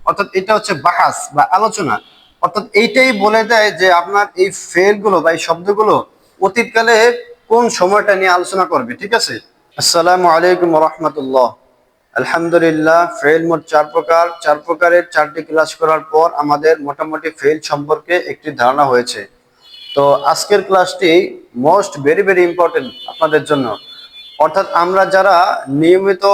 অর্থাৎ এটা হচ্ছে বাহাস বা আলোচনা। অর্থাৎ এইটাই বলে দেয় যে আপনার এই ফেলগুলো বা এই শব্দগুলো অতীতকালে কোন সময়টা নিয়ে আলোচনা করবে। ঠিক আছে। আসসালামু আলাইকুম রহমতুল্লাহ। আলহামদুলিল্লাহ, ফেল মোট চার প্রকার। চার প্রকারের চারটি ক্লাস করার পর আমাদের মোটামুটি ফেল সম্পর্কে একটি ধারণা হয়েছে। তো আজকের ক্লাসটি মোস্ট ভেরি ভেরি ইম্পর্টেন্ট আপনাদের জন্য। অর্থাৎ আমরা যারা নিয়মিত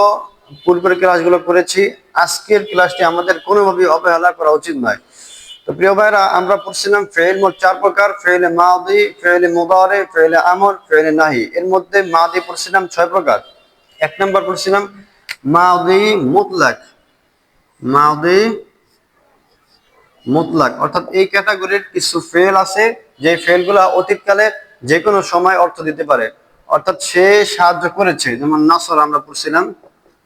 পূর্বের ক্লাসগুলো করেছি, আজকের ক্লাসটি আমাদের কোনোভাবেই অবহেলা করা উচিত নয়। তো প্রিয় ভাইরা, আমরা পড়ছিলাম ফেল মোট চার প্রকার: ফেল মাদি, ফেল মুদারে, ফেল আমর, ফেল নাহি। এর মধ্যে মাদি পড়ছিলাম 6 প্রকার। এক নম্বর পড়ছিলাম মাদি মুতলাক। মাদি মুতলাক অর্থাৎ এই ক্যাটাগরির কিছু ফেল আছে যে ফেলগুলা অতীতকালে যে কোনো সময় অর্থ দিতে পারে। অর্থাৎ সে সাহায্য করেছে, যেমন নাসরা আমরা পড়ছিলাম,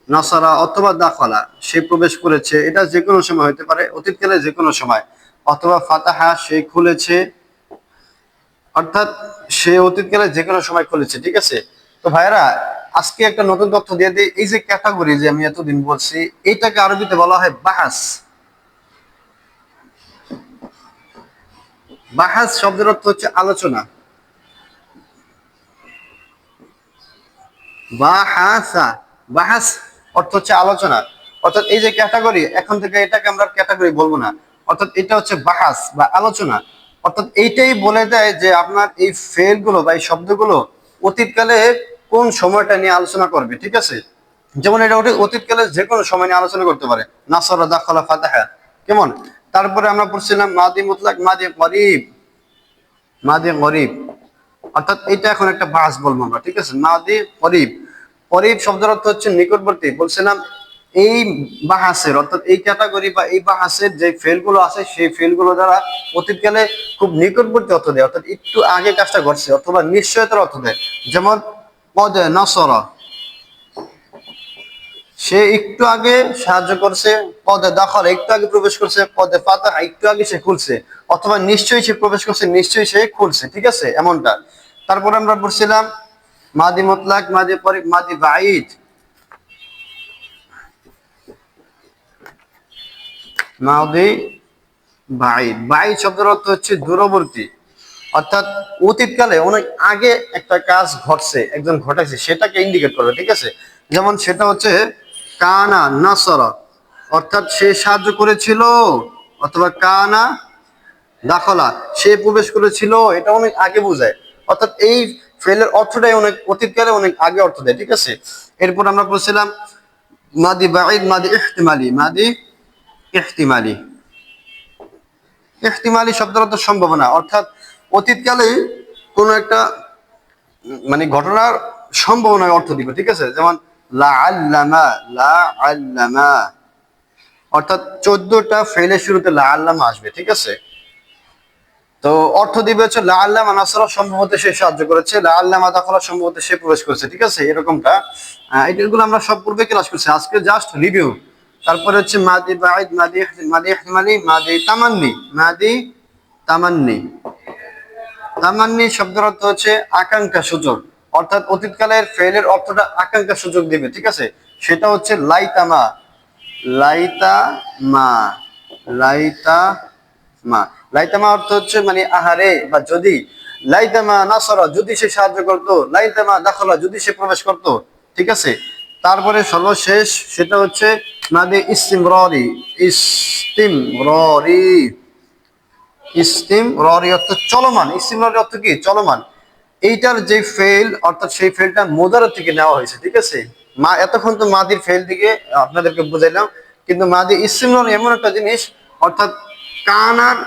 নাসারা অথবা দাখলা, সে প্রবেশ করেছে, এটা যে কোনো সময় হতে পারে, অতীতকালে যে কোনো সময়। অথবা ফাতাহা, সে খুলেছে, অর্থাৎ সে অতীতকালে যে কোনো সময় খুলেছে। ঠিক আছে। তো ভাইরা, আজকে একটা নতুন তথ্য দিয়ে দিই। এই যে ক্যাটাগরি যে আমি এতদিন বলছি, এইটাকে আরবিতে বলা হয় বাহাস। বাহাস শব্দের অর্থ হচ্ছে আলোচনা। বাহাসা, বাহাস অর্থ হচ্ছে আলোচনা। অর্থাৎ এই যে ক্যাটাগরি, এখন থেকে এটাকে আমরা ক্যাটাগরি বলবো না, অর্থাৎ এটা হচ্ছে বাহাস বা আলোচনা। অর্থাৎ এইটাই বলে দেয় যে আপনার এই ফেলগুলো বা এই শব্দগুলো অতীতকালে কোন সময়টা নিয়ে আলোচনা করবে। ঠিক আছে। যেমন এটা অতীতকালে যে কোনো সময় নিয়ে আলোচনা করতে পারে। নাসরা, দাখলা, ফাতাহা, কেমন। তারপরে আমরা পড়ছিলাম মাদি মুতলাক, মাদি গরিব। মাদি গরিব অর্থাৎ এটা এখন একটা বাস বলবো আমরা। ঠিক আছে। মাদি করিব, করিব শব্দের অর্থ হচ্ছে নিকটবর্তী। বলছিলাম এই বাহাসের অর্থাৎ এই ক্যাটাগরি বা এই বাহাসের যে ফেলগুলো আছে, সেই ফেলগুলো দ্বারা অতীতকালে খুব নিকটবর্তী অর্থ দেয়, অর্থাৎ একটু আগে কাজটা ঘটছে, অথবা নিশ্চয়তার অর্থ দেয়। যেমন পদে নসরা, সে একটু আগে সাহায্য করছে। পদে দাখল, একটু আগে প্রবেশ করছে। পদে ফাতাহ, একটু আগে সে খুলছে। অথবা নিশ্চয়ই সে প্রবেশ করছে, নিশ্চয়ই সে খুলছে। ঠিক আছে, এমনটা। তারপরে আমরা পড়ছিলাম মাদি মুতলাক, মাদি করিব, মাদি বাঈদ। মাদি বাঈদ, বাঈদ শব্দের অর্থ হচ্ছে দূরবর্তী। অর্থাৎ অতীতকালে অনেক আগে একটা কাজ ঘটছে, একজন ঘটাইছে, সেটাকে ইন্ডিকেট করবে। ঠিক আছে। যেমন সেটা হচ্ছে কানা নাসরা, অর্থাৎ সে সাহায্য করেছিল। অথবা কানা দাখলা, সে প্রবেশ করেছিল, এটা অনেক আগে বোঝায়। অর্থাৎ এই ফেলের অর্থটাই অনেক অতীতকালে অনেক আগে অর্থ দেয়। ঠিক আছে। এরপর আমরা বলছিলাম মাদি বাঈদ, মাদি ইহতিমালি। মাদি ইহতিমালি, ইহতিমালি শব্দের অর্থ সম্ভাবনা। অর্থাৎ অতীতকালে কোন একটা মানে ঘটনার সম্ভাবনায় অর্থ দিবে। ঠিক আছে। যেমন লা আল্লামা, লা আল্লামা, অর্থাৎ 14টা ফেলের শুরুতে লা আল্লামা আসবে। ঠিক আছে। তো অর্থ দিবে হচ্ছে লা আল্লামা নাসরা, সম্ভবত সে সাহায্য করেছে। লা আল্লামা দাখলা, সম্ভবত সে প্রবেশ করেছে। ঠিক আছে, এরকমটা। এগুলো আমরা সব পূর্বে ক্লাস করছি, আজকে জাস্ট রিভিউ। তারপরে হচ্ছে মাদি বাঈদ, মাদি মাদি ইহতিমালি, মাদি তামান্নি। মাদি তামান্নি, তামান্নি শব্দের অর্থ হচ্ছে আকাঙ্ক্ষা সূচক। অর্থাৎ অতীতকালের ফেলের অর্থটা আকাঙ্ক্ষা সূচক দিবে। ঠিক আছে। সেটা হচ্ছে লাইতামা, লাইতামা, লাইতামা। লাইতামা অর্থ হচ্ছে মানে আহারে বা যদি। লাইতামা নাসরা, যদি সে সাহায্য করতো। লাইতামা দাখলা, যদি সে প্রবেশ করতো। ঠিক আছে। তারপরে সর্বশেষ সেটা হচ্ছে মাদি ইস্তিমরারি। ইস্তিমরারি, ইস্তিমরারি অর্থ চলমান। ইস্তিমরারি অর্থ কি? চলমান। এইটার যে ফেল, অর্থাৎ সেই ফেলটা মুদারা থেকে নেওয়া হয়েছে। ঠিক আছে। এতক্ষণ তো মাদির ফেল দিকে আপনাদেরকে বুঝাইলাম, কিন্তু মাদি ইস্তিমরারি এমন একটা জিনিস, অর্থাৎ কানার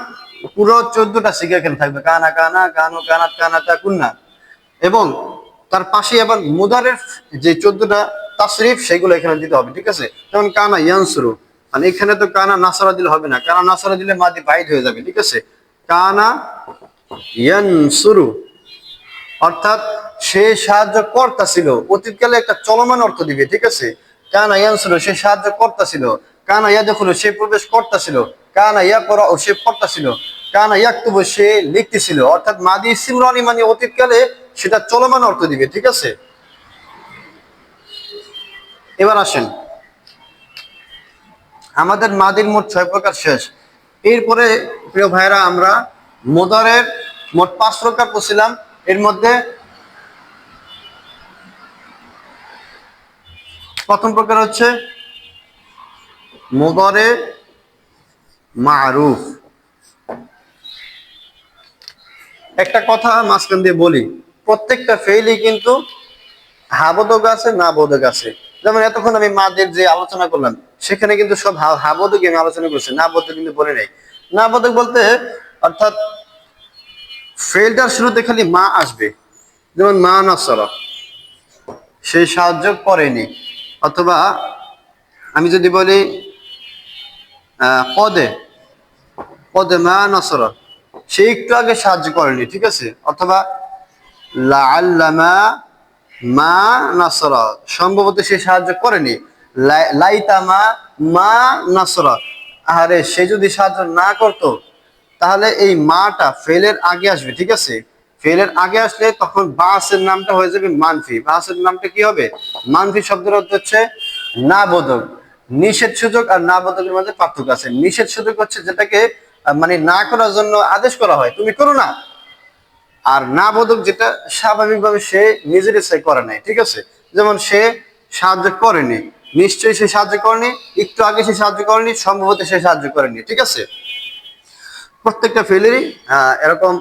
পুরো 14টা শিখা এখানে থাকবে। কানা কানা, কানো কানাত, কানাতা কুন্না। এবং তার পাশে আবার মুদারের যে 14টা তাসরিফ, সেগুলো এখানে দিতে হবে। ঠিক আছে। যেমন কানা ইয়ানসুরু, মানে এখানে তো কানা নাসারা দিলে হবে না, কানা নাসারা দিলে মাদি বাইদ হয়ে যাবে। ঠিক আছে। কানা ইয়ানসুরু, অর্থাৎ সে সাহায্য কর্তা ছিল। অতীতকালে একটা চলমান অর্থ দিবে। ঠিক আছে। কানা ইয়ানসুরু, সে সাহায্য কর্তা ছিল। কানা ইয়াদখুলু, সে প্রবেশ কর্তা ছিল। কানা ইয়াকরাউ, সে পড়তা ছিল। কানা ইয়াকতুবু, সে লিখতেছিল। অর্থাৎ মাদি ইসতিমরারি মানে অতীতকালে সেটা চলমান অর্থ দিবে। ঠিক আছে। এবার আসেন, আমাদের মাদির মোট 6 প্রকার শেষ। এরপরে প্রিয় ভাইরা আমরা মুদারের মোট 5 প্রকার পড়ছিলাম। এর মধ্যে প্রথম প্রকার হচ্ছে মুদারে মারুফ। একটা কথা মাঝখান দিয়ে বলি, প্রত্যেকটা ফেইলই কিন্তু হাবোধক আছে না বোধক আছে। যেমন এতক্ষণ আমি মাদের যে আলোচনা করলাম সেখানে কিন্তু সব হাবোধক আমি আলোচনা করছি, না বোধক কিন্তু বলে নাই। না বোধক বলতে অর্থাৎ ফেলটার শুরুতে খালি মা আসবে, যেমন মা নাসরা, সে সাহায্য করেনি। অথবা আমি যদি বলি কদে কদে মা নাসরা, সে একটু আগে সাহায্য করেনি, ঠিক আছে। অথবা লাআল্লামা মা নাসরা, সম্ভবত সে সাহায্য করেনি। লাইতামা মা নাসরা, আরে সে যদি সাহায্য না করতো তাহলে এই মাটা ফেলের আগে আসবে, ঠিক আছে। ফেলের আগে আসলে তখন বাসের নামটা হয়ে যাবে মানফি। বাসের নামটা কি হবে? মানফি শব্দের অর্থ হচ্ছে না বোধক। নিষেধ সুযোগ আর না বোধকের মধ্যে পার্থক্য আছে। নিষেধ সুযোগ হচ্ছে যেটাকে মানে না করার জন্য আদেশ করা হয়, তুমি করো না। আর না বোধক যেটা স্বাভাবিকভাবে সে নিজের ইচ্ছায় করে নাই, ঠিক আছে। যেমন সে সাহায্য করেনি, নিশ্চয়ই সে সাহায্য করেনি, একটু আগে সে সাহায্য করেনি, সম্ভবত সে সাহায্য করেনি, ঠিক আছে। প্রত্যেকটা ফেলেরই এরকম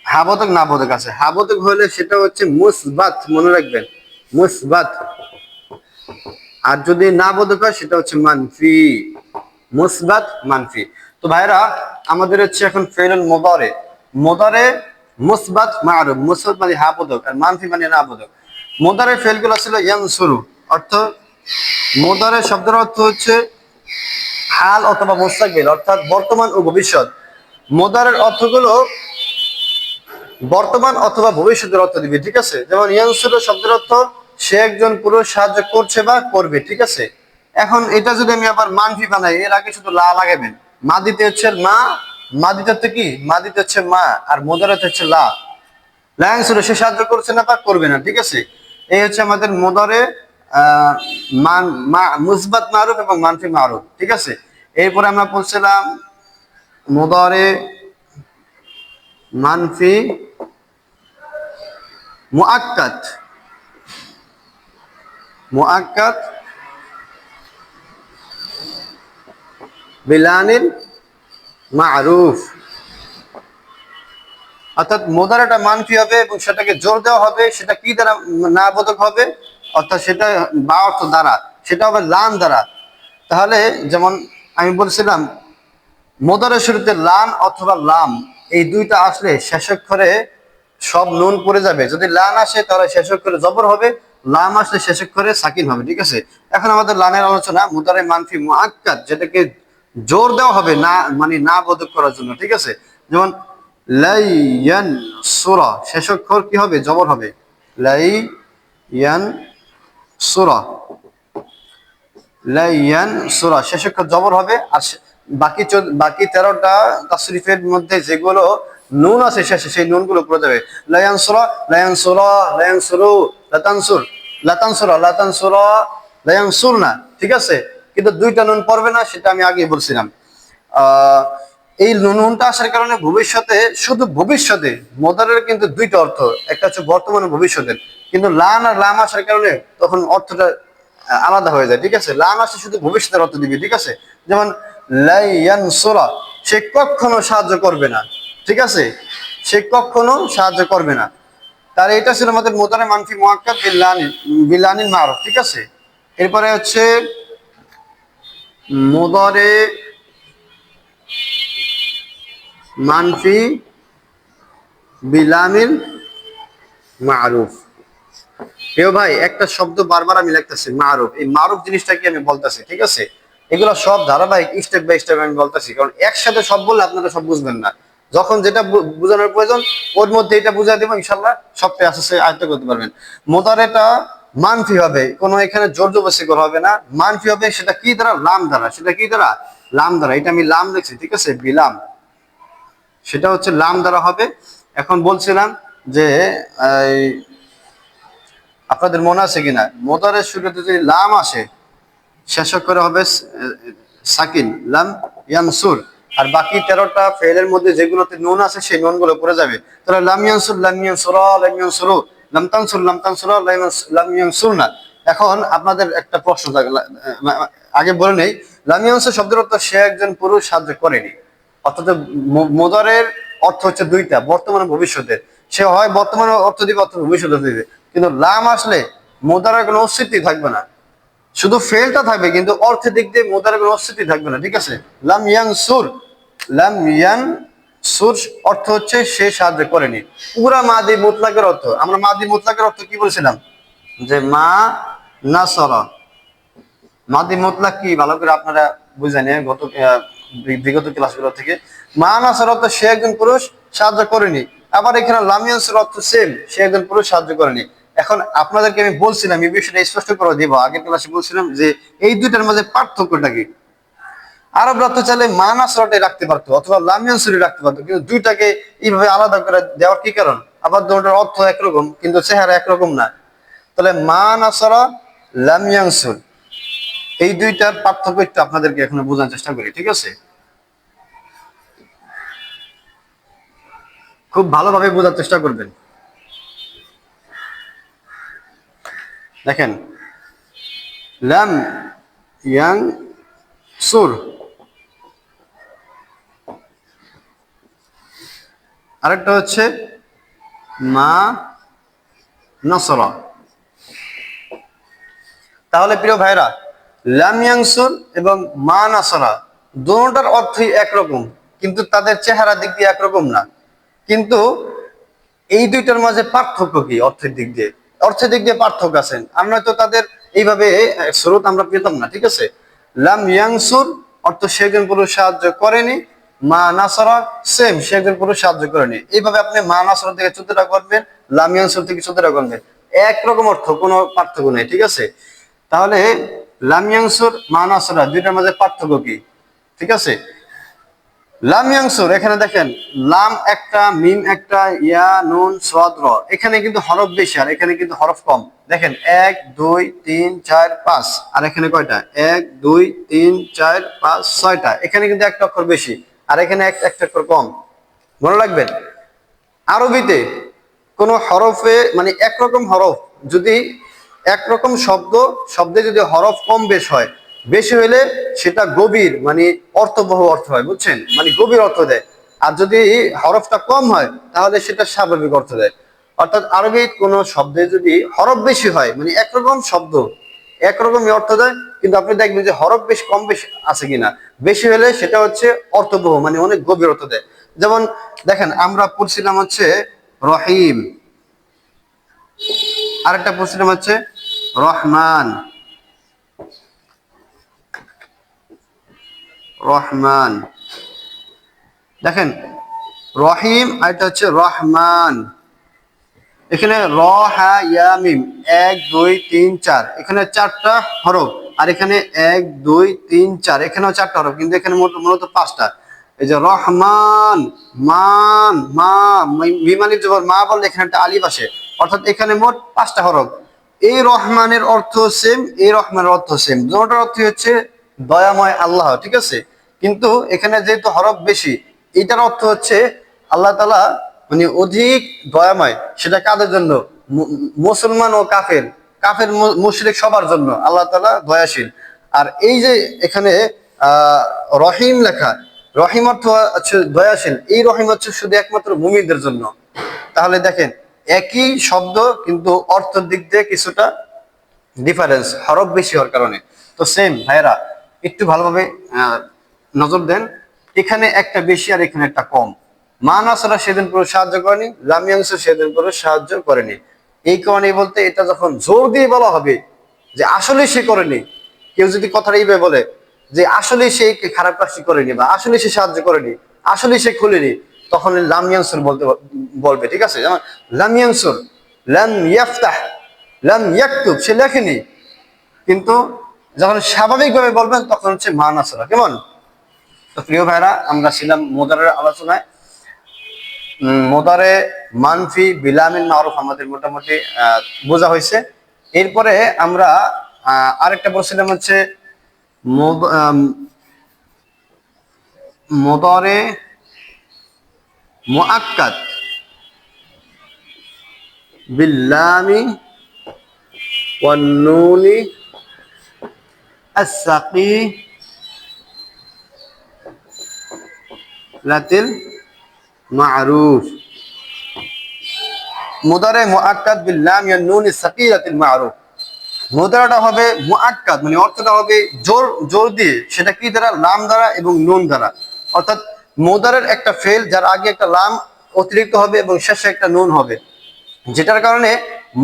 হাবোধক না বোধক আছে। হাবোধক হলে সেটা হচ্ছে মুসবাত, মনে রাখবেন, মুসবাত। আর যদি না বোধক হয় সেটা হচ্ছে মানফি, মুসবাত মানফি। তো ভাইরা আমাদের হচ্ছে এখন ফেলুল মুদারে। মুদারে মুসবাত মারুফ, মুসবাত মানে হাবোধক আর মানফি মানে না বোধক। মুদারে ফেলগুলো ছিল ইয়ানসুরু, অর্থ মুদারে শব্দের অর্থ হচ্ছে হাল অথবা মুস্তাকবিল, অর্থাৎ বর্তমান ও ভবিষ্যৎ। মুদারের অর্থগুলো বর্তমান অথবা ভবিষ্যতের অর্থ দিবে, ঠিক আছে। যেমন ইয়ানসুরু শব্দের অর্থ সে একজন পুরুষ সাহায্য করছে বা করবে, ঠিক আছে। এখন এটা যদি আমি আবার মানফি বানাই, এর আগে শুধু লা লাগাবেন। মাদিতে হচ্ছে মা, মাদিতে হচ্ছে কি, মাদিতে হচ্ছে মা, আর মুদারেতে হচ্ছে লা। লা ইয়ানসুরু, সে সাহায্য করছে না বা করবে না, ঠিক আছে। এই হচ্ছে আমাদের মুদারে মুসবাত মারুফ এবং মানফি মারুফ, ঠিক আছে। এরপরে আমরা বলছিলাম মুদারে মানফি মুআক্কাদ। মুআক্কাদ বিলানিল মারুফ, অর্থাৎ মুদারাটা মানফি হবে এবং সেটাকে জোর দেওয়া হবে। সেটা কি দ্বারা না বোধক হবে? অর্থাৎ সেটা বা অর্থ দ্বারা, সেটা হবে লান দ্বারা। তাহলে যেমন আমি বলছিলাম মুদারের শুরুতে লান অথবা লাম এই দুইটা আসলে শেষ অক্ষরে সব নুন পড়ে যাবে। যদি লান আসে তাহলে শেষ অক্ষরে জবর হবে, লাম আসলে শেষ অক্ষরে সাকিন হবে, ঠিক আছে। এখন আমাদের লানের আলোচনা মুদারে মানফি মুআক্কাদ, যেটাকে জোর দেওয়া হবে না মানে না বোধক করার জন্য, ঠিক আছে। যেমন লাইয়ান সুরা, শেষ অক্ষর কি হবে? জবর হবে, লাইয়ান সুরা, লাইয়ান সুরা শেষ অক্ষর জবর হবে। আর বাকি 13টা তাসরিফের মধ্যে যেগুলো নুন আছে শেষে, সেই নুনগুলো পড়ে যাবে। লাইয়ান সুরা, লাইয়ান সুরা, লাইয়ান সুরু, লাতানসুর, লাতানসুরা, লাতানসুরা, লাইয়ান সুরনা, ঠিক আছে। কিন্তু দুইটা নুন পড়বে না, সেটা আমি আগেই বলছিলাম। এই নুনটা আসার কারণে ভবিষ্যতে, শুধু ভবিষ্যতে মুদারের কিন্তু দুইটা অর্থ, একটা হচ্ছে বর্তমান ও ভবিষ্যতের। কিন্তু লান আর লাম আসার কারণে তখন অর্থটা আলাদা হয়ে যায়, ঠিক আছে। লান আসে শুধু ভবিষ্যতের অর্থ দিবে, ঠিক আছে। যেমন লাইয়ানসুরা, সে কখনো সাহায্য করবে না, ঠিক আছে, সে কখনো সাহায্য করবে না। তার এটা ছিল আমাদের মুদারে মানফি মুআক্কাদ বিলানিল মারুফ, ঠিক আছে। এরপরে হচ্ছে মুদারে মানফি বিলামিল মারুফ। প্রিয় ভাই একটা শব্দ বারবার আমি লিখতেছি মারুফ, এই মারুফ জিনিসটা কি আমি বলতেছি, ঠিক আছে। এগুলো সব ধারাবাহিক স্টেপ বাই স্টেপ আমি বলতেছি, কারণ একসাথে সব বললে আপনারা সব বুঝবেন না। যখন যেটা বোঝানোর প্রয়োজন ওর মধ্যে এটা বুঝাই দেবো, ইনশাল্লাহ সবটাই আস্তে আয়ত্ত করতে পারবেন। মুদারেটা মানফি হবে, কোনো এখানে জোর জবরদস্তি করা হবে না। মানফি হবে সেটা কি দ্বারা? লাম দ্বারা। সেটা কি দ্বারা? লাম দ্বারা। এটা আমি লাম লিখছি, ঠিক আছে, বিলাম, সেটা হচ্ছে লাম দ্বারা হবে। এখন বলছিলাম যে আপনাদের মনে আছে কিনা, মুদারের শুরুতে যদি লাম আসে শেষ অক্ষরে হবে সাকিন, লাম ইয়ানসুর। আর বাকি 13টা ফেলের মধ্যে যেগুলোতে নুন আছে সেই নুন গুলো পড়ে যাবে। তাহলে লাম ইয়ানসুর, লাম ইয়ানসুরা, লাম ইয়ানসুরু, লাম তানসুর, লাম তানসুরা, লাম ইয়ানসুরনা। এখন আপনাদের একটা প্রশ্ন থাকে, আগে বলে নেই, লাম ইয়ানসুর শব্দের অর্থ সে একজন পুরুষ সাহায্য করেনি। অর্থাৎ মুদারের অর্থ হচ্ছে দুইটা, বর্তমানে ভবিষ্যতের। সে হয় বর্তমানে অর্থ দিবে অর্থ ভবিষ্যতে দিবে। কিন্তু লাম আসলে মুদারের কোনো অস্তিত্বই থাকবে না, শুধু ফেলটা থাকবে, কিন্তু অর্থের দিক দিয়ে মুদারের কোনো অস্তিত্বই থাকবে না। ঠিক আছে, লাম ইয়ানসুর, লাম ইয়ানসুর অর্থ হচ্ছে সে সাহায্য করেনি। পুরা মাদি মুতলাকের অর্থ, আমরা মাদি মুতলাকের অর্থ কি বলেছিলাম, যে মা নাসরা। মাদি মুতলাক কি ভালো করে আপনারা বুঝেন বিগত ক্লাসগুলো থেকে। মা নাসরা অর্থ সে একজন পুরুষ সাহায্য করেনি। আবার এখানে লাম ইয়ানসুর অর্থ সেম, সে একজন পুরুষ সাহায্য করেনি। এখন আপনাদেরকে আমি বলছিলাম, এই বিষয়টা স্পষ্ট করে দিব, আগের ক্লাসে বলছিলাম যে এই দুইটার মাঝে পার্থক্যটা কি। আরবরা তো চাইলে মা নাসরাটাই রাখতে পারতো অথবা লাম ইয়ানসুরি রাখতে পারতো, কিন্তু দুইটাকে এইভাবে আলাদা করে দেওয়ার কি কারণ? আবার দুটোর অর্থ একরকম কিন্তু চেহারা একরকম না। তাহলে মা নাসরা, লাম ইয়ানসুর, এই দুইটার পার্থক্য একটু আপনাদেরকে এখন বোঝানোর চেষ্টা করি। ঠিক আছে, খুব ভালোভাবে বোঝার চেষ্টা করবেন। দেখেন, লাম ইয়ানসুর, আরেকটা হচ্ছে মা নাসরা। তাহলে প্রিয় ভাইরা, লাম ইয়ানসুর এবং মা নাসরা দুটোটার অর্থই একরকম, কিন্তু তাদের চেহারা দিক দিয়ে একরকম না। কিন্তু এই দুইটার মাঝে পার্থক্য কি? অর্থের দিক দিয়ে, অর্থের দিক দিয়ে পার্থক্য আছেন, আমরা তো তাদের এইভাবে স্রোত আমরা পেতাম না। ঠিক আছে, লাম ইয়ানসুর অর্থ সে একজন পুরুষ সাহায্য করেনি, মা নাসরা সেম, সে একজন পুরুষ সাহায্য করেনি। এইভাবে আপনি মা নাসরা থেকে 14টা করবেন, লাম ইয়ানসুর থেকে 14টা করবেন, একরকম অর্থ, কোনো পার্থক্য নেই। ঠিক আছে, তাহলে লাম ইয়ানসুর, মা নাসরা দুইটার মাঝে পার্থক্য কি? ঠিক আছে, লাম ইয়ানসুর, এখানে দেখেন লাম একটা, মিম একটা, ইয়া নুন সাদ র, এখানে কিন্তু হরফ বেশি আর এখানে কিন্তু হরফ কম। দেখেন 1 2 3 4 5, আর এখানে কয়টা? 1 2 3 4 5 6টা। এখানে কিন্তু একটা অক্ষর বেশি আর এখানে একটা অক্ষর কম। মনে রাখবেন, আরবিতে কোন হরফে মানে একরকম হরফ, যদি একরকম শব্দে যদি হরফ কম বেশ হয়, বেশি হলে সেটা গভীর মানে অর্থবহ অর্থ হয়, বুঝছেন, মানে গভীর অর্থ দেয়। আর যদি হরফটা কম হয় তাহলে সেটা স্বাভাবিক অর্থ দেয়। অর্থাৎ আরবির কোন শব্দে যদি হরফ বেশি হয়, মানে একরকম শব্দ একরকমই অর্থ দেয়, কিন্তু আপনি দেখবেন যে হরফ বেশ কম বেশি আছে কিনা, বেশি হলে সেটা হচ্ছে অর্থবহ মানে অনেক গভীর অর্থ দেয়। যেমন দেখেন, আমরা পড়ছিলাম হচ্ছে রহিম, আরেকটা পড়ছিলাম হচ্ছে রহমান, রহমান। দেখেন রহিম আর এটা হচ্ছে রহমান। এখানে র হা ইয়া মিম 1 2 3 4, এখানে 4টা হরফ, আর এখানে 1 2 3 4, এখানেও 4টা হরফ, কিন্তু এখানে মূলত 5টা। এই যে রহমান, মান, মা, মিম আলিফ জবর মা বললে এখানে একটা আলিফ আসে, অর্থাৎ এখানে মোট 5টা হরফ। এই রহমানের অর্থ সেম, এই রহমানের অর্থ সেম, দুটোর অর্থ হচ্ছে দয়াময় আল্লাহ। ঠিক আছে, কিন্তু এখানে যেহেতু হরফ বেশি, এটার অর্থ হচ্ছে আল্লাহ তাআলা মানে অধিক দয়াময়। সেটা কাদের জন্য? মুসলমান ও কাফের, কাফের মুশরিক সবার জন্য আল্লাহ তাআলা দয়াশীল। আর এই যে এখানে রহিম লেখা, রহিম অর্থ হচ্ছে দয়াশীল, এই রহিম হচ্ছে শুধু একমাত্র মুমিনদের জন্য। তাহলে দেখেন একই শব্দ কিন্তু অর্থের দিক দিয়ে কিছুটা ডিফারেন্স, হরফ বেশি হওয়ার কারণে। তো সেম ভাইরা, একটু ভালোভাবে নজর দেন, এখানে একটা বেশি আর এখানে একটা কম। মা নাসরা সেদিন পুরো সাহায্য করেনি, লাম ইয়ানসুর সেদিন পুরো সাহায্য করেনি। এই কারণে বলতে এটা যখন জোর দিয়ে বলা হবে যে আসলে সে করেনি, কেউ যদি কথাটা এইভাবে বলে যে আসলে সে খারাপ কাজটি করেনি বা আসলে সে সাহায্য করেনি, আসলে সে খুলেনি, তখন লাম ইয়ানসুর বলবে। ঠিক আছে, যেমন লাম ইয়ানসুর, লাম ইয়াফতাহ, লাম ইয়াকতুব, সে লেখেনি। কিন্তু যখন স্বাভাবিকভাবে বলবেন তখন হচ্ছে মা নাসরা। কেমন? তো প্রিয় ভাইরা, আমরা ছিলাম মোদারের আলোচনায়। মোদারে মানফি বিলামিন মারুফ আমাদের মোটামুটি বোঝা হয়েছে। এরপরে আমরা আরেকটা বলছিলাম হচ্ছে মুদারে মুআক্কাদ বিল্লামি ওয়ান নুনি আস-সাকিলাতিল মা'রুফ। মুদারে মুআক্কাদ বিল্লাম ওয়ান নুনি আস-সাকিলাতিল মা'রুফ। মুদারাটা হবে মুআক্কাদ, মানে অর্থটা হবে জোর জোর দিয়ে, সেটা কি দ্বারা? লাম দ্বারা এবং নুন দ্বারা। অর্থাৎ মুদারের একটা ফেল যার আগে একটা লাম অতিরিক্ত হবে এবং শেষে একটা নুন হবে, যেটার কারণে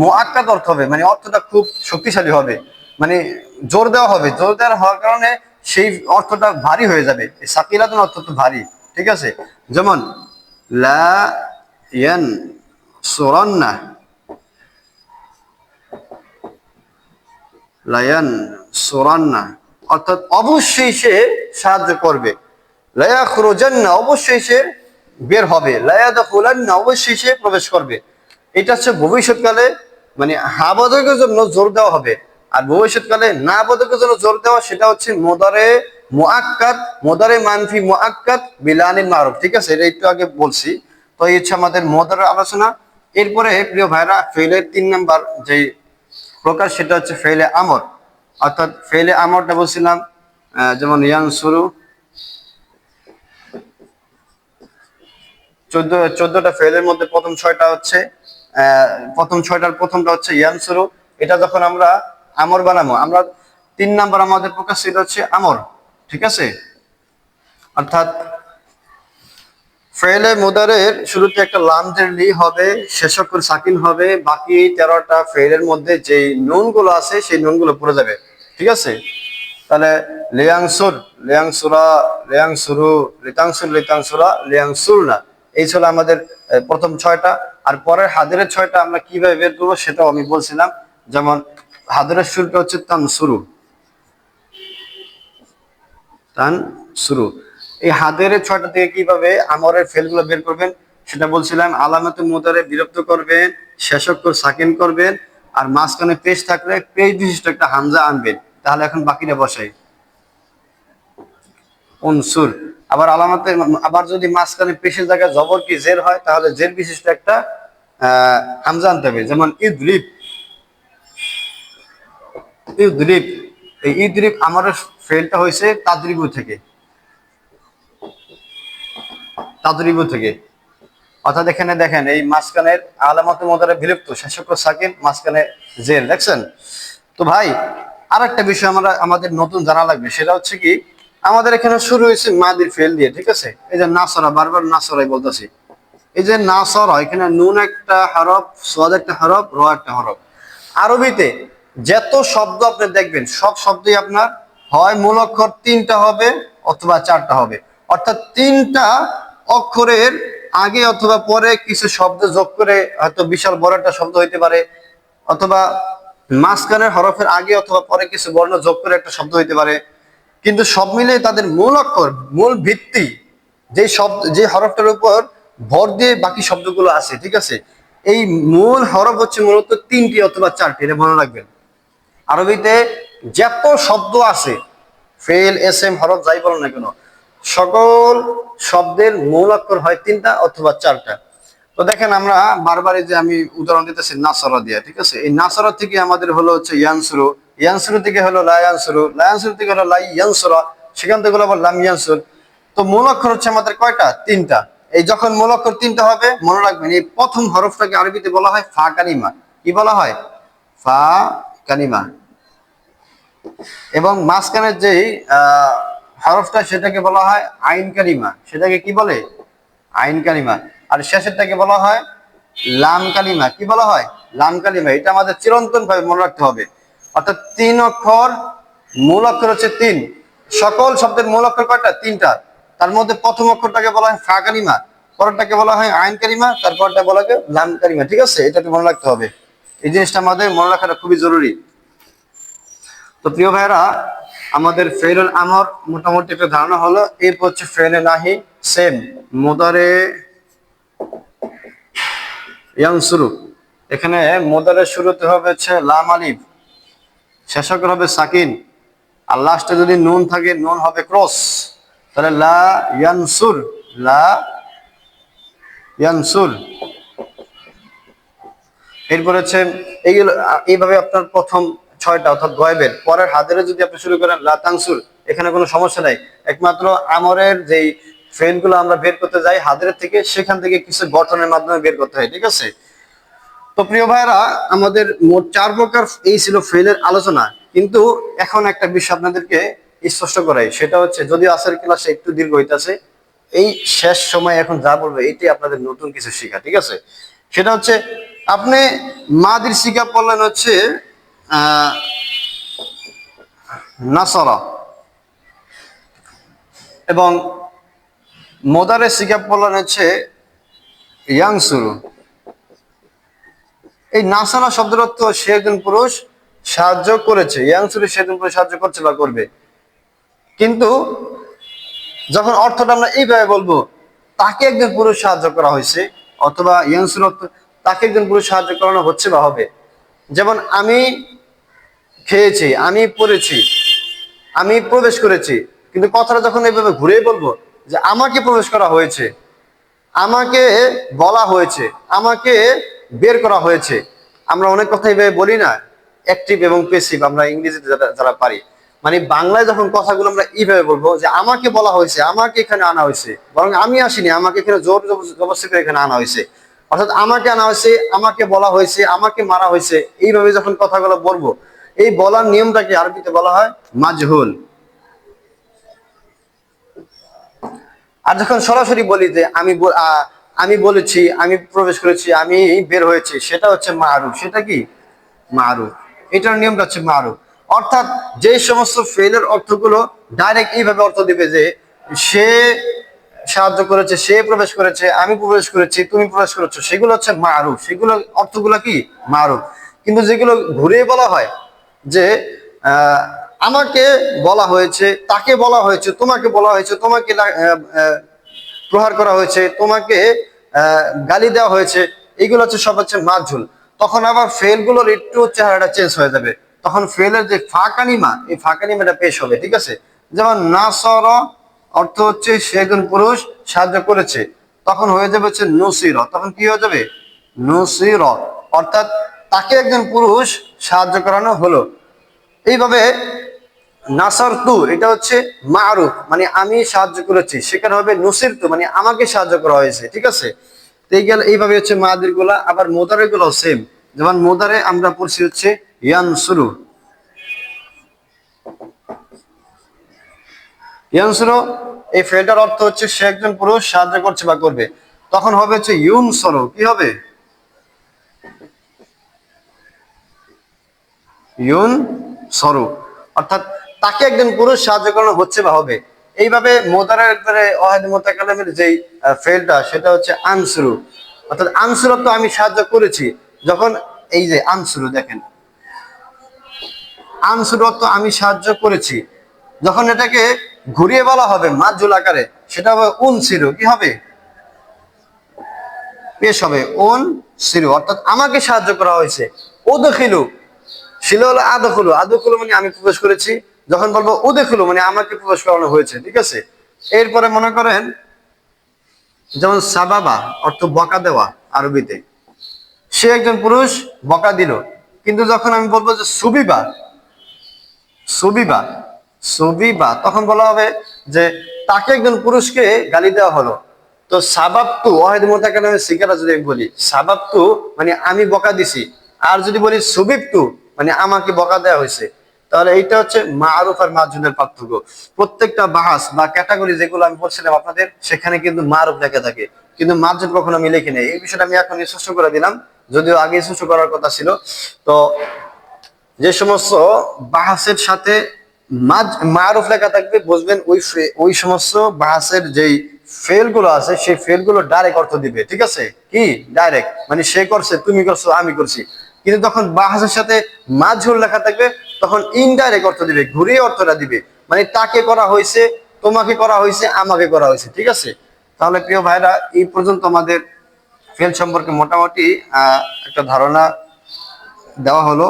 মুআক্কাদ অর্থ হবে, মানে অর্থটা খুব শক্তিশালী হবে, মানে জোর দেওয়া হবে। জোর দেওয়ার হওয়ার কারণে সেই অর্থটা ভারী হয়ে যাবে। সাকিলাতুন অর্থ তো ভারী, ঠিক আছে? যেমন লা ইয়ানসুরান্না, লায়ান সুরান্না, অর্থাৎ অবশ্যই সে সাহায্য করবে। লায়া খুরুজান্না, অবশ্যই সে বের হবে। লায়া দাখুলান্না, অবশ্যই সে প্রবেশ করবে। এটা হচ্ছে ভবিষ্যৎকালে, মানে হা বোধকের জন্য জোর দেওয়া হবে। আর ভবিষ্যৎকালে না বোধকের জন্য জোর দেওয়া, সেটা হচ্ছে মুদারে মুআক্কাদ, মুদারে মানফি মুআক্কাদ বিলানিল মারুফ, ঠিক আছে? এটা একটু আগে বলছি। তো এই হচ্ছে আমাদের মুদারের আলোচনা। এরপরে প্রিয় ভাইরা, ফেলের 3 নাম্বার যে প্রকার, সেটা হচ্ছে ফেলে আমর। অর্থাৎ ফেলে আমরটা বলছিলাম, যেমন ইয়ানসুরু, 14টা ফেলের মধ্যে প্রথম 6টা হচ্ছে প্রথম 6টার প্রথমটা হচ্ছে ইয়ানসুরু। এটা যখন আমরা আমর বানাবো, আমরা 3 নাম্বার আমাদের প্রকাশ, সেটা হচ্ছে আমর, ঠিক আছে? অর্থাৎ ফেলে মুদারের শুরুতে একটা লাম লি হবে, শেষ অক্ষর সাকিন হবে, বাকি 13টা ফেলের মধ্যে যেই নুন গুলো আছে সেই নুন গুলো পড়ে যাবে, ঠিক আছে? তাহলে লিয়াংসুর, লিয়াংসুরা, লিয়াংসুরু, লিতাংসুর, লিতাংসুরা, লিয়াংসুরনা, এই ছিল আমাদের প্রথম 6টা। আর পরের হাদিরের 6টা আমরা কিভাবে বের করবো সেটাও আমি বলছিলাম। যেমন হাদিরের শুরুটা হচ্ছে তানসুরু, তানসুরু। এই হাদের 6টা থেকে কিভাবে আমরের ফেলগুলো বের করবেন সেটা বলছিলাম। আলামাতুল মুদারে বিরক্ত করবেন, শেষ অক্ষর সাকিন করবেন, আর মাঝখানে পেশ থাকলে পেশ বিশিষ্ট একটা হামজা আনবেন। তাহলে এখন বাকিটা বসাই। উনসুর, আবার আলামাতে, আবার যদি মাঝখানে পেশের জায়গায় জবর কি জের হয়, তাহলে জের বিশিষ্ট একটা হামজা আনতে হবে। যেমন ইদরিব, ইদরিব। এই ইদরিব আমাদের ফেলটা হয়েছে তাদরিবু থেকে, তাদরিবু থেকে। অর্থাৎ এখানে দেখেন, এই মাঝখানের আলামাতুল মুদারে বিলুপ্ত, শেষ অক্ষর সাকিন, মাঝখানে জের, দেখছেন? তো ভাই, আর একটা বিষয় আমাদের নতুন জানা লাগবে, সেটা হচ্ছে কি, আমাদের এখানে শুরু হয়েছে মাদির ফেল দিয়ে, ঠিক আছে? এই যে নাসরা, বারবার নাসরাই বলতেছি। এই যে নাসরা, এখানে নুন একটা হরফ, সাদ একটা হরফ, র একটা হরফ। আরবিতে যত শব্দ আপনি দেখবেন, সব শব্দই আপনার হয় মূল অক্ষর 3টা হবে অথবা 4টা হবে। অর্থাৎ 3টা অক্ষরের আগে অথবা পরে কিছু শব্দ যোগ করে হয়তো বিশাল বড় একটা শব্দ হইতে পারে, অথবা মাঝখানের হরফের আগে অথবা পরে কিছু বর্ণ যোগ করে একটা শব্দ হইতে পারে। কিন্তু সব মিলে তাদের মূল অক্ষর, মূল ভিত্তি, যে শব্দ, যে হরফটার উপর ভর দিয়ে বাকি শব্দগুলো আছে, ঠিক আছে? এই মূল হরফ হচ্ছে মূলত 3টি অথবা 4টি, এটা মনে রাখবেন। আরবিতে যত শব্দ আছে, ফেল, এসএম, হরফ, যাই বলো না কেন, সকল শব্দের মূল অক্ষর হয় 3টা অথবা 4টা। তো দেখেন, আমরা বারবার, যে আমি উদাহরণ দিতেছি নাসরা দিয়ে, ঠিক আছে? এই নাসরা থেকে আমাদের হলো হচ্ছে ইয়ানসুরু, ইয়ানসুরু থেকে হলো লা ইয়ানসুরু, লা ইয়ানসুরু থেকে হলো লাই ইয়ানসুরা, সেখান থেকে হলো আবার লাম ইয়ানসুর। তো মূল অক্ষর হচ্ছে আমাদের কয়টা? 3টা। এই যখন মূল অক্ষর 3টা হবে, মনে রাখবেন এই প্রথম হরফটাকে আরবিতে বলা হয় ফা কালিমা। কি বলা হয়? ফা কালিমা। এবং মাঝখানের যেই হরফটা, সেটাকে বলা হয় আইন কালিমা। সেটাকে কি বলে? আইন কালিমা। আর শেষেরটাকে বলা হয় লাম কালিমা। কি বলা হয়? লাম কালিমা। এটা আমাদের চিরন্তন ভাবে মনে রাখতে হবে। অর্থাৎ 3 অক্ষর, মূল অক্ষর হচ্ছে 3। সকল শব্দের মূল অক্ষর কয়টা? 3টা। তার মধ্যে প্রথম অক্ষরটাকে বলা হয় ফা কালিমা, পরেরটাকে বলা হয় আইন কালিমা, তারপরটা বলা হয় লাম কালিমা, ঠিক আছে? এটা মনে রাখতে হবে। এই জিনিসটা আমাদের মনে রাখাটা খুবই জরুরি। তো প্রিয় ভাইরা, আমাদের ফেলুল আমর মোটামুটি একটা ধারণা হলো। এরপর হচ্ছে ফেলে নাহি, সেম মুদারে ইয়ানসুরু। এখানে মুদারের শুরুতে হবে হচ্ছে লাম আলিফ, শেষ অক্ষর হবে সাকিন, আর লাস্টে যদি নুন থাকে, নুন হবে ক্রস। তাহলে লা ইয়ানসুর, লা ইয়ানসুর। এরপর হচ্ছে এইগুলো, এইভাবে আপনার প্রথম 6টা অর্থাৎ গয়বের পরের হাজারে যদি আপনি শুরু করেন লা তানসুর, এখানে কোনো সমস্যা নাই। একমাত্র আমরের যেই ফেলগুলো আমরা বের করতে যাই হাজারের থেকে, সেখান থেকে কিছু গঠনের মাধ্যমে বের করতে হয়, ঠিক আছে। তো প্রিয় ভাইরা, আমাদের মোট 4 প্রকার এই ছিল ফেলের আলোচনা। কিন্তু এখন একটা বিষয় আপনাদেরকে স্পষ্ট করাই, সেটা হচ্ছে যদিও আজকের ক্লাসে একটু দীর্ঘ হইতাছে, এই শেষ সময় এখন যা বলবে এইটাই আপনাদের নতুন কিছু শেখা, ঠিক আছে। সেটা হচ্ছে আপনি মাদির শিখা পড়লেন হচ্ছে নাসরা, এবং মোদারের শিখা পড়লেন হচ্ছে ইয়াংসুরু। এই নাসারা শব্দের অর্থ সে একজন পুরুষ সাহায্য করেছে, ইয়াংসুরু সে একজন পুরুষ সাহায্য করছে বা করবে। কিন্তু যখন অর্থটা আমরা এইভাবে বলবো, তাকে একজন পুরুষ সাহায্য করা হয়েছে, অথবা ইয়াংসুর অর্থ তাকে একজন পুরুষ সাহায্য করানো হচ্ছে বা হবে। যেমন আমি খেয়েছি, আমি পড়েছি, আমি প্রবেশ করেছি, কিন্তু কথাটা যখন এইভাবে ঘুরে বলবো যে আমাকে প্রবেশ করা হয়েছে, আমাকে বলা হয়েছে, আমাকে বের করা হয়েছে। আমরা অনেক কথা এইভাবে বলি না, অ্যাক্টিভ এবং প্যাসিভ, আমরা ইংরেজিতে যারা পারি, মানে বাংলায় যখন কথাগুলো আমরা এইভাবে বলবো যে আমাকে বলা হয়েছে, আমাকে এখানে আনা হয়েছে, বরং আমি আসিনি, আমাকে এখানে জোর জবরদস্তি করে এখানে আনা হয়েছে, অর্থাৎ আমাকে আনা হয়েছে, আমাকে বলা হয়েছে, আমাকে মারা হয়েছে, এইভাবে যখন কথাগুলো বলবো, এই বলার নিয়মটাকে আরবিতে বলা হয় মাজহুল। আর যখন সরাসরি বলি যে আমি বলেছি, আমি প্রবেশ করেছি, আমি বের হয়েছি, সেটা হচ্ছে মারুফ। সেটা কি? মারুফ। এটার নিয়মটা হচ্ছে মারুফ। অর্থাৎ যে সমস্ত ফেলের অর্থগুলো ডাইরেক্ট এইভাবে অর্থ দিবে যে সে সাহায্য করেছে, সে প্রবেশ করেছে, আমি প্রবেশ করেছি, তুমি প্রবেশ করেছো, সেগুলো হচ্ছে মারুফ, সেগুলো অর্থগুলো কি? মারুফ। কিন্তু যেগুলো ঘুরিয়ে বলা হয় যে আমাকে বলা হয়েছে, তাকে বলা হয়েছে, তোমাকে বলা হয়েছে, তোমাকে প্রহার করা হয়েছে, তোমাকে গালি দেওয়া হয়েছে, এইগুলো হচ্ছে সব হচ্ছে মাজহুল। তখন আবার ফেল গুলোর একটু চেহারাটা চেঞ্জ হয়ে যাবে, তখন ফেলের যে ফাঁকানিমা, এই ফাঁকানিমাটা পেশ হবে, ঠিক আছে। যেমন নাসর অর্থ হচ্ছে সে একজন পুরুষ সাহায্য করেছে, তখন হয়ে যাবে হচ্ছে নুসির, তখন কি হয়ে যাবে? নুসির, অর্থাৎ তাকে একজন পুরুষ সাহায্য করানো হলো। এইভাবে নাসার তু, এটা হচ্ছে মারুফ, মানে আমি সাহায্য করেছি, সেখানে হবে নুসির তু, মানে আমাকে সাহায্য করা হয়েছে, ঠিক আছে। তো এইভাবে হচ্ছে মাদির গুলা। আবার মোদারে গুলো সেম, যেমন মোদারে আমরা পড়ছি হচ্ছে ইয়ানসুরু, ইয়ানসুরু, এই ফেলটার অর্থ হচ্ছে সে একজন পুরুষ সাহায্য করছে বা করবে, তখন হবে হচ্ছে ইউনসরু। কি হবে? ইউন সরু, অর্থাৎ তাকে একজন পুরুষ সাহায্য করানো হচ্ছে বা হবে। এইভাবে মোদারের ওয়াহিদ মুতাকাল্লিমের যেই ফেলটা, সেটা হচ্ছে আনসুরু, অর্থাৎ আনসুরু তো আমি সাহায্য করেছি। যখন এই যে আনসুরু দেখেন, আনসুরু তো আমি সাহায্য করেছি, যখন এটাকে ঘুরিয়ে বলা হবে মাজুল আকারে, সেটা হবে উন সিরু। কি হবে? পেশ হবে উন সিরু, অর্থাৎ আমাকে সাহায্য করা হয়েছে। উদখিলু, ছিল হলো আদখুলু, আদখুলু মানে আমি প্রবেশ করেছি, যখন বলবো উদখুলু মানে আমাকে প্রবেশ করানো হয়েছে, ঠিক আছে। এরপরে মনে করেন যেমন সাবাবা অর্থ বকা দেওয়া আরবিতে, সে একজন পুরুষ বকা দিল, কিন্তু যখন আমি বলবো যে সুবিবা, সুবিবা, সুবিবা, তখন বলা হবে যে তাকে একজন পুরুষকে গালি দেওয়া হলো। তো সাবাবতু ওয়াহিদ মুতাকাল্লিমের সিগারা যদি আমি বলি সাবাবতু মানে আমি বকা দিছি, আর যদি বলি সুবিবতু মানে আমাকে বকা দেওয়া হয়েছে, তাহলে এইটা হচ্ছে মারুফ আর মাজহুলের পার্থক্য। প্রত্যেকটা বাহাস বা ক্যাটাগরি যেগুলো আমি বলছিলাম আপনাদের, সেখানে কিন্তু মারুফ লেখা থাকে, কিন্তু মাজহুল কখনো আমি লিখি নাই। এই বিষয়টা আমি এখন স্পষ্ট করে দিলাম, যদিও আগে স্পষ্ট করার কথা ছিল। তো যে সমস্ত বাহাসের সাথে মারুফ লেখা থাকবে, বুঝবেন ওই সমস্ত বাহাসের যেই ফেল গুলো আছে, সেই ফেল গুলো ডাইরেক্ট অর্থ দিবে, ঠিক আছে। কি ডাইরেক্ট মানে সে করছে, তুমি করছো, আমি করছি। কিন্তু তখন বাহাসের সাথে মাজহুল লেখা থাকবে, তখন ইনডাইরেক্ট অর্থ দিবে, ঘুরিয়ে অর্থটা দিবে, মানে তাকে করা হয়েছে, তোমাকে করা হয়েছে, আমাকে করা হয়েছে, ঠিক আছে। তাহলে প্রিয় ভাইরা, এই পর্যন্ত আমাদের ফেল সম্পর্কে মোটামুটি একটা ধারণা দেওয়া হলো।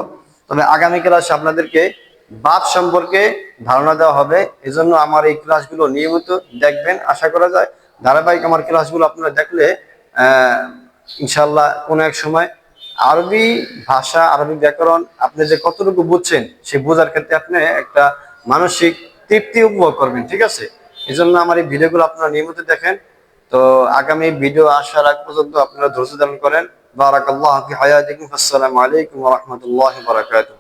তবে আগামী ক্লাসে আপনাদেরকে বাদ সম্পর্কে ধারণা দেওয়া হবে। এজন্য আমার এই ক্লাসগুলো নিয়মিত দেখবেন। আশা করা যায় ধারাবাহিক আমার ক্লাসগুলো আপনারা দেখলে ইনশাল্লাহ কোনো এক সময় আরবি ভাষা, আরবি ব্যাকরণ আপনি যে কতটুকু বুঝছেন সেই বোঝার ক্ষেত্রে আপনি একটা মানসিক তৃপ্তি উপভোগ করবেন। ঠিক আছে, এই জন্য আমার এই ভিডিওগুলো আপনারা নিয়মিত দেখেন। তো আগামী ভিডিও আসার আগ পর্যন্ত আপনারা ধৈর্য ধারণ করেন। বারাকাল্লাহু ফি হায়াতিকুম। আসসালামু আলাইকুম ওয়া রাহমাতুল্লাহি ওয়া বারাকাতুহু।